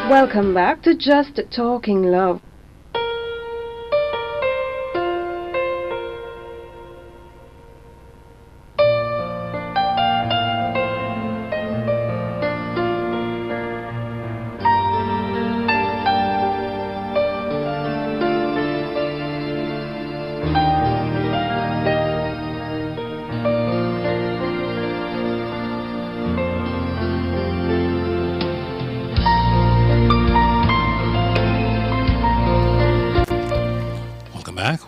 Welcome back to Just Talking Love.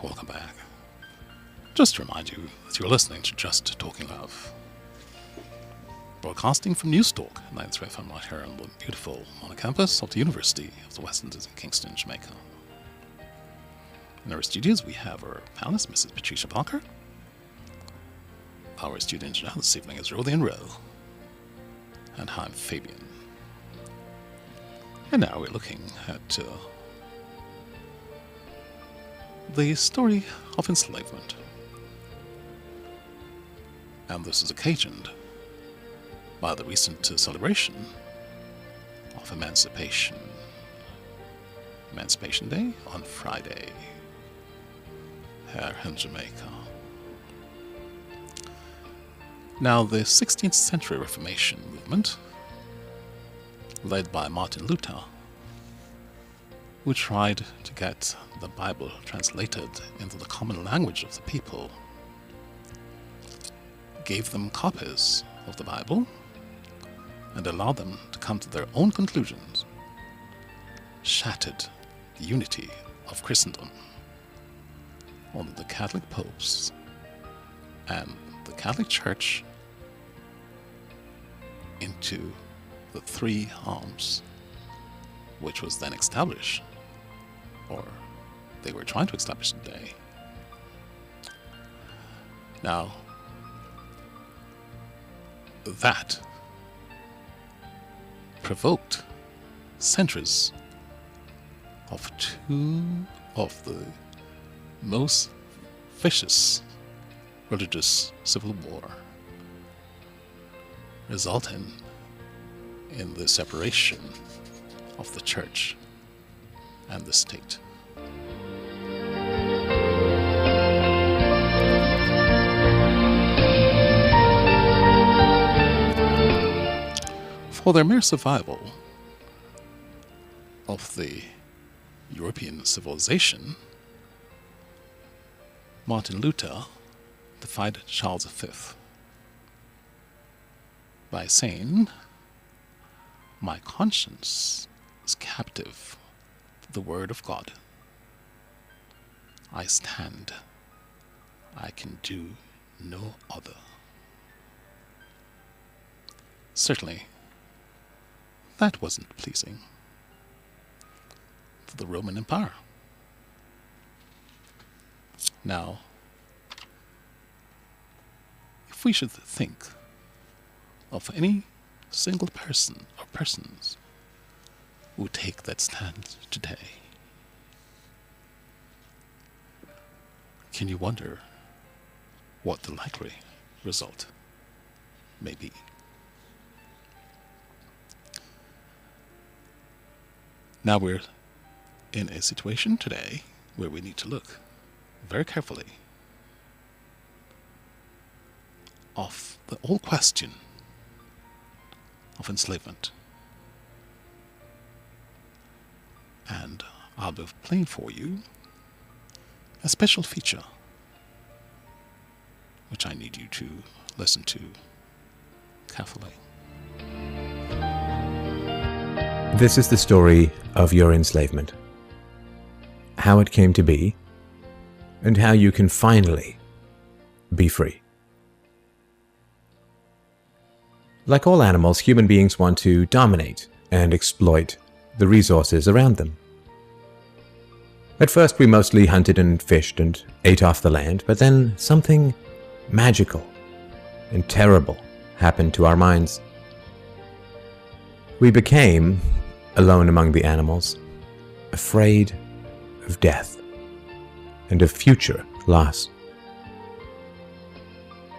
Welcome back. Just to remind you that you're listening to Just Talking Love, broadcasting from Newstalk 93 FM right here on the beautiful Mona campus of the University of the West Indies in Kingston, Jamaica. In our studios, we have our panelist, Mrs. Patricia Parker. Our studio engineer this evening is Rodian Rowe. And I'm Fabian. And now we're looking at the story of enslavement. And this is occasioned by the recent celebration of Emancipation Day on Friday here in Jamaica. Now, the 16th century Reformation movement, led by Martin Luther, who tried to get the Bible translated into the common language of the people, gave them copies of the Bible and allowed them to come to their own conclusions, shattered the unity of Christendom under the Catholic popes and the Catholic Church into the three arms, which was then established, or they were trying to establish today. Now, that provoked centuries of two of the most vicious religious civil war, resulting in the separation of the church and the state. For their mere survival of the European civilization, Martin Luther defied Charles V by saying, "My conscience is captive to the word of God. I stand. I can do no other." Certainly, that wasn't pleasing to the Roman Empire. Now, if we should think of any single person or persons who take that stand today, can you wonder what the likely result may be? Now we're in a situation today where we need to look very carefully of the whole question of enslavement. And I'll be playing for you a special feature which I need you to listen to carefully. This is the story of your enslavement, how it came to be, and how you can finally be free. Like all animals, human beings want to dominate and exploit the resources around them. At first, we mostly hunted and fished and ate off the land, but then something magical and terrible happened to our minds. We became, alone among the animals, afraid of death and of future loss.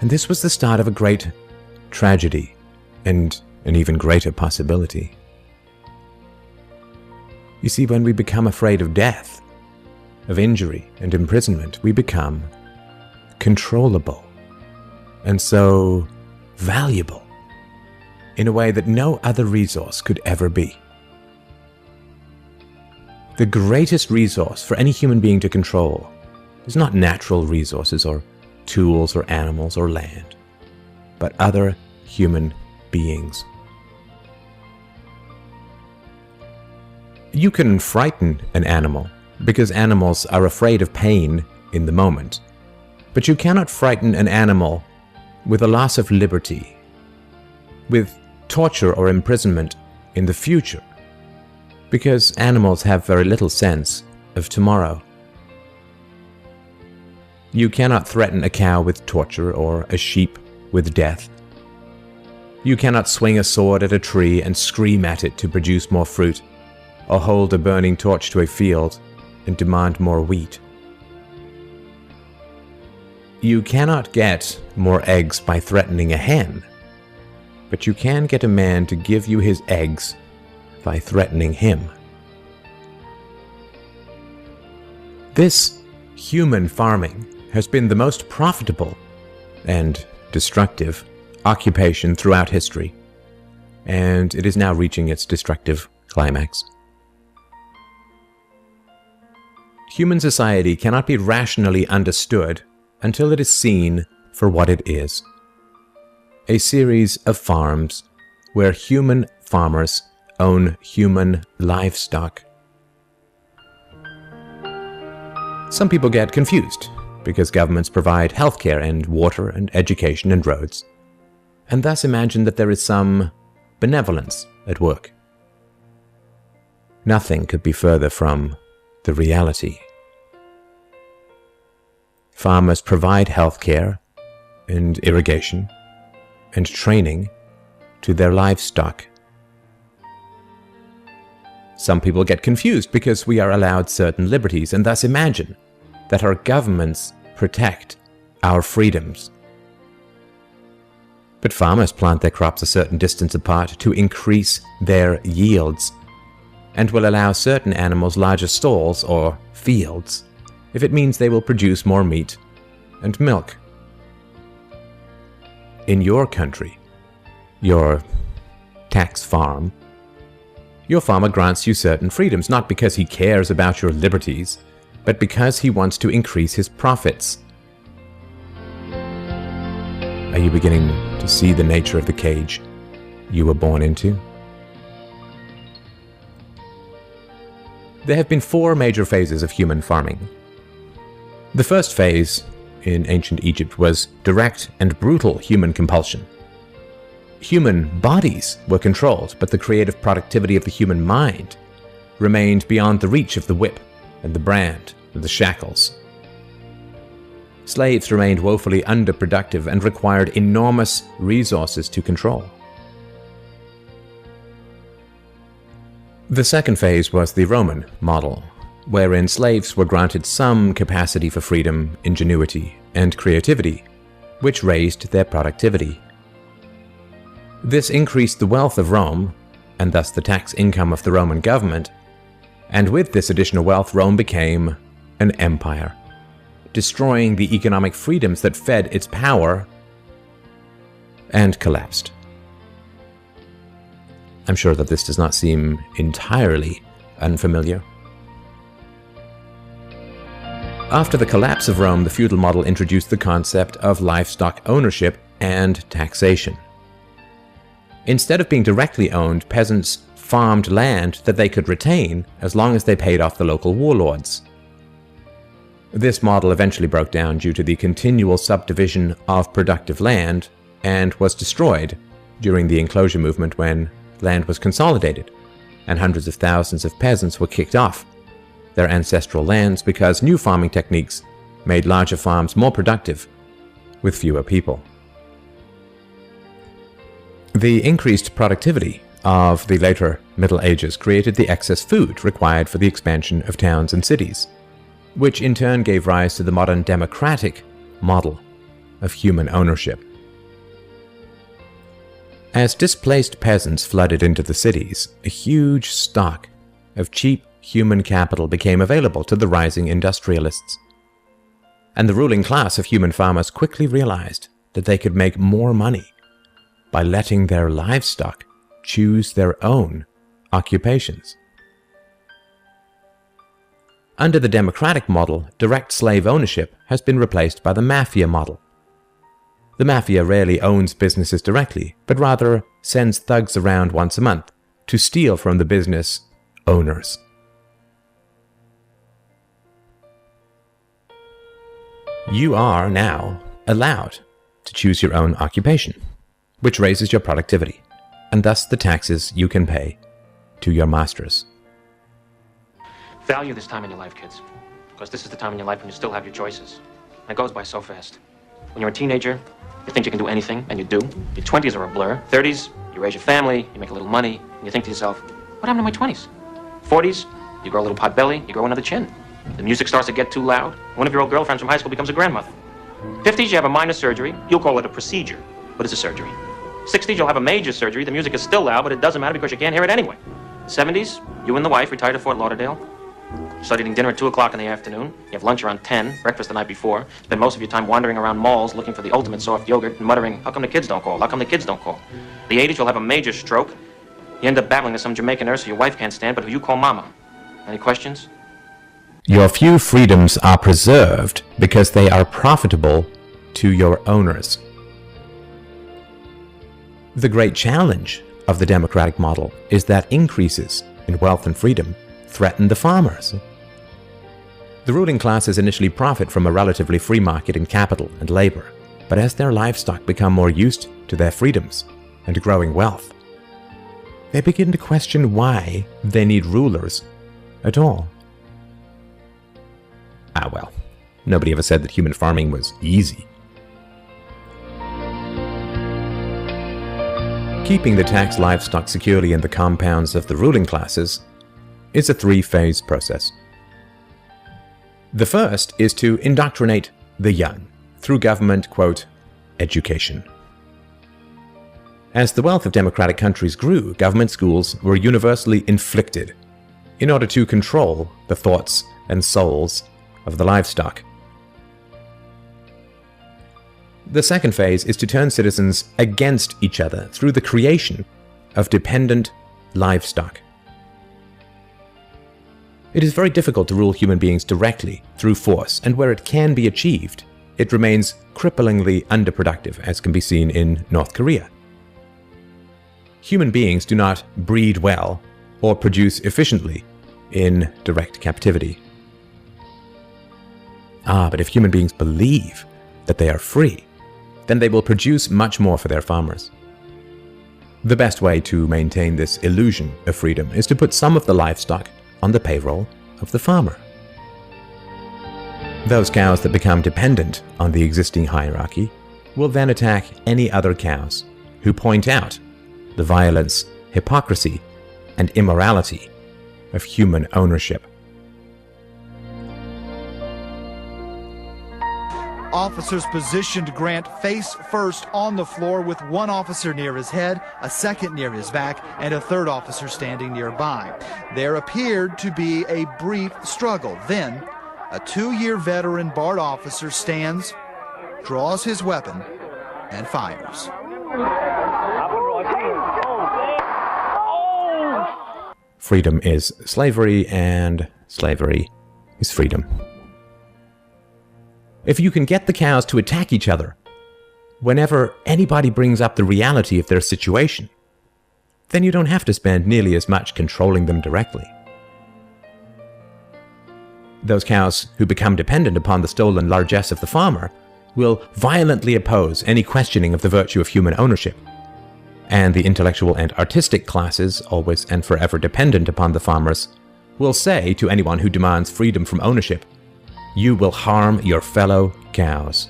And this was the start of a great tragedy and an even greater possibility. You see, when we become afraid of death, of injury and imprisonment, we become controllable and so valuable in a way that no other resource could ever be. The greatest resource for any human being to control is not natural resources or tools or animals or land, but other human beings. You can frighten an animal because animals are afraid of pain in the moment, but you cannot frighten an animal with a loss of liberty, with torture or imprisonment in the future, because animals have very little sense of tomorrow. You cannot threaten a cow with torture or a sheep with death. You cannot swing a sword at a tree and scream at it to produce more fruit, or hold a burning torch to a field and demand more wheat. You cannot get more eggs by threatening a hen, but you can get a man to give you his eggs by threatening him. This human farming has been the most profitable and destructive occupation throughout history, and it is now reaching its destructive climax. Human society cannot be rationally understood until it is seen for what it is: a series of farms where human farmers own human livestock. Some people get confused because governments provide healthcare and water and education and roads, and thus imagine that there is some benevolence at work. Nothing could be further from the reality. Farmers provide healthcare and irrigation and training to their livestock. Some people get confused because we are allowed certain liberties and thus imagine that our governments protect our freedoms. But farmers plant their crops a certain distance apart to increase their yields, and will allow certain animals larger stalls or fields if it means they will produce more meat and milk. In your country, your tax farm, your farmer grants you certain freedoms, not because he cares about your liberties, but because he wants to increase his profits. Are you beginning to see the nature of the cage you were born into? There have been 4 major phases of human farming. The first phase in ancient Egypt was direct and brutal human compulsion. Human bodies were controlled, but the creative productivity of the human mind remained beyond the reach of the whip and the brand and the shackles. Slaves remained woefully underproductive and required enormous resources to control. The second phase was the Roman model, wherein slaves were granted some capacity for freedom, ingenuity, and creativity, which raised their productivity. This increased the wealth of Rome, and thus the tax income of the Roman government, and with this additional wealth Rome became an empire, destroying the economic freedoms that fed its power, and collapsed. I'm sure that this does not seem entirely unfamiliar. After the collapse of Rome, the feudal model introduced the concept of livestock ownership and taxation. Instead of being directly owned, peasants farmed land that they could retain as long as they paid off the local warlords. This model eventually broke down due to the continual subdivision of productive land and was destroyed during the enclosure movement when land was consolidated and hundreds of thousands of peasants were kicked off their ancestral lands because new farming techniques made larger farms more productive with fewer people. The increased productivity of the later Middle Ages created the excess food required for the expansion of towns and cities, which in turn gave rise to the modern democratic model of human ownership. As displaced peasants flooded into the cities, a huge stock of cheap human capital became available to the rising industrialists. And the ruling class of human farmers quickly realized that they could make more money by letting their livestock choose their own occupations. Under the democratic model, direct slave ownership has been replaced by the mafia model. The mafia rarely owns businesses directly, but rather sends thugs around once a month to steal from the business owners. You are now allowed to choose your own occupation, which raises your productivity, and thus the taxes you can pay to your masters. Value this time in your life, kids, because this is the time in your life when you still have your choices. And it goes by so fast. When you're a teenager, you think you can do anything, and you do. Your 20s are a blur. 30s, you raise your family, you make a little money, and you think to yourself, what happened to my 20s? 40s, you grow a little pot belly, you grow another chin. The music starts to get too loud. One of your old girlfriends from high school becomes a grandmother. 50s, you have a minor surgery. You'll call it a procedure, but it's a surgery. 60s, you'll have a major surgery. The music is still loud, but it doesn't matter because you can't hear it anyway. 70s, you and the wife retire to Fort Lauderdale. Start eating dinner at 2 o'clock in the afternoon. You have lunch around 10, breakfast the night before. Spend most of your time wandering around malls looking for the ultimate soft yogurt and muttering, how come the kids don't call? How come the kids don't call? The 80s, you'll have a major stroke. You end up battling with some Jamaican nurse who your wife can't stand, but who you call mama. Any questions? Your few freedoms are preserved because they are profitable to your owners. The great challenge of the democratic model is that increases in wealth and freedom threaten the farmers. The ruling classes initially profit from a relatively free market in capital and labor, but as their livestock become more used to their freedoms and growing wealth, they begin to question why they need rulers at all. Ah well, nobody ever said that human farming was easy. Keeping the taxed livestock securely in the compounds of the ruling classes is a three-phase process. The first is to indoctrinate the young through government, quote, education. As the wealth of democratic countries grew, government schools were universally inflicted in order to control the thoughts and souls of the livestock. The second phase is to turn citizens against each other through the creation of dependent livestock. It is very difficult to rule human beings directly through force, and where it can be achieved, it remains cripplingly underproductive, as can be seen in North Korea. Human beings do not breed well or produce efficiently in direct captivity. But if human beings believe that they are free, then they will produce much more for their farmers. The best way to maintain this illusion of freedom is to put some of the livestock on the payroll of the farmer. Those cows that become dependent on the existing hierarchy will then attack any other cows who point out the violence, hypocrisy, and immorality of human ownership. Officers positioned Grant face first on the floor with one officer near his head, a second near his back, and a third officer standing nearby. There appeared to be a brief struggle. Then, a 2-year veteran BART officer stands, draws his weapon, and fires. Freedom is slavery, and slavery is freedom. If you can get the cows to attack each other whenever anybody brings up the reality of their situation, then you don't have to spend nearly as much controlling them directly. Those cows who become dependent upon the stolen largesse of the farmer will violently oppose any questioning of the virtue of human ownership. And the intellectual and artistic classes, always and forever dependent upon the farmers, will say to anyone who demands freedom from ownership, "You will harm your fellow cows."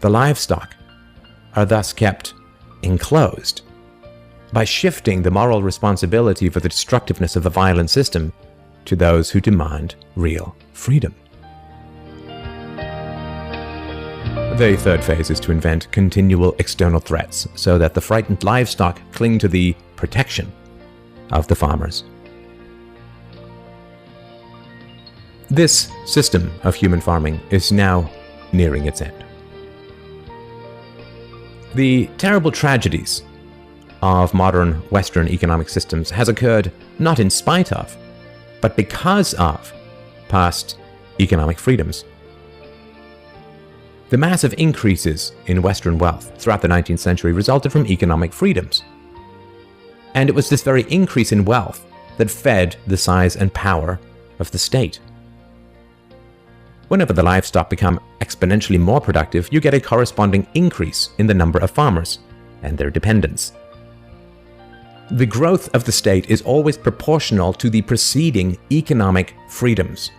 The livestock are thus kept enclosed by shifting the moral responsibility for the destructiveness of the violent system to those who demand real freedom. The third phase is to invent continual external threats so that the frightened livestock cling to the protection of the farmers. This system of human farming is now nearing its end. The terrible tragedies of modern Western economic systems has occurred not in spite of, but because of past economic freedoms. The massive increases in Western wealth throughout the 19th century resulted from economic freedoms. And it was this very increase in wealth that fed the size and power of the state. Whenever the livestock become exponentially more productive, you get a corresponding increase in the number of farmers and their dependents. The growth of the state is always proportional to the preceding economic freedoms.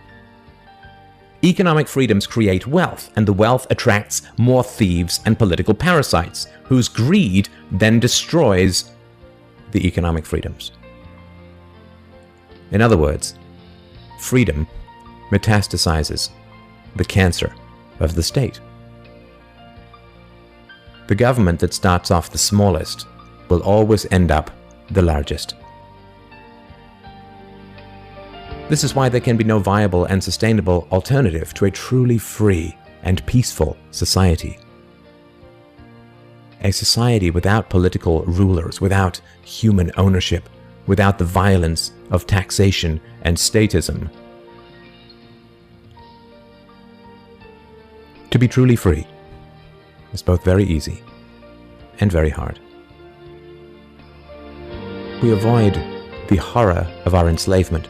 Economic freedoms create wealth, and the wealth attracts more thieves and political parasites, whose greed then destroys the economic freedoms. In other words, freedom metastasizes the cancer of the state. The government that starts off the smallest will always end up the largest. This is why there can be no viable and sustainable alternative to a truly free and peaceful society. A society without political rulers, without human ownership, without the violence of taxation and statism. To be truly free is both very easy and very hard. We avoid the horror of our enslavement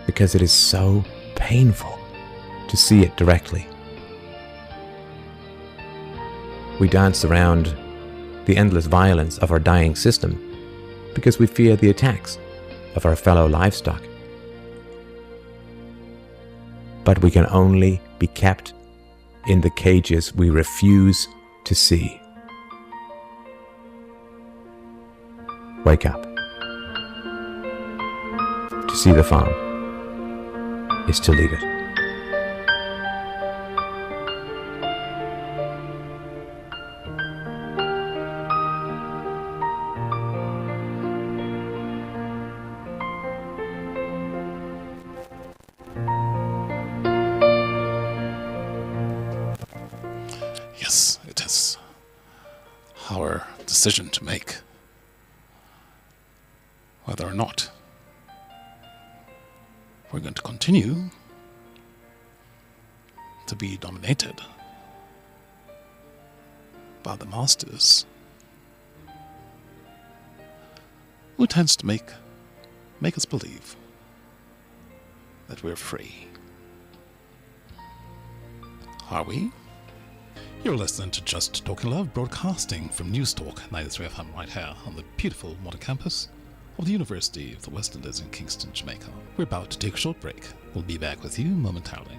because it is so painful to see it directly. We dance around the endless violence of our dying system because we fear the attacks of our fellow livestock. But we can only be kept in the cages we refuse to see. Wake up. To see the farm is to leave it. Yes, it is our decision to make whether or not we're going to continue to be dominated by the masters, who tends to make us believe that we're free. Are we? You're listening to Just Talking Love, broadcasting from News Talk 93 FM right here on the beautiful modern campus of the University of the West Indies in Kingston, Jamaica. We're about to take a short break. We'll be back with you momentarily.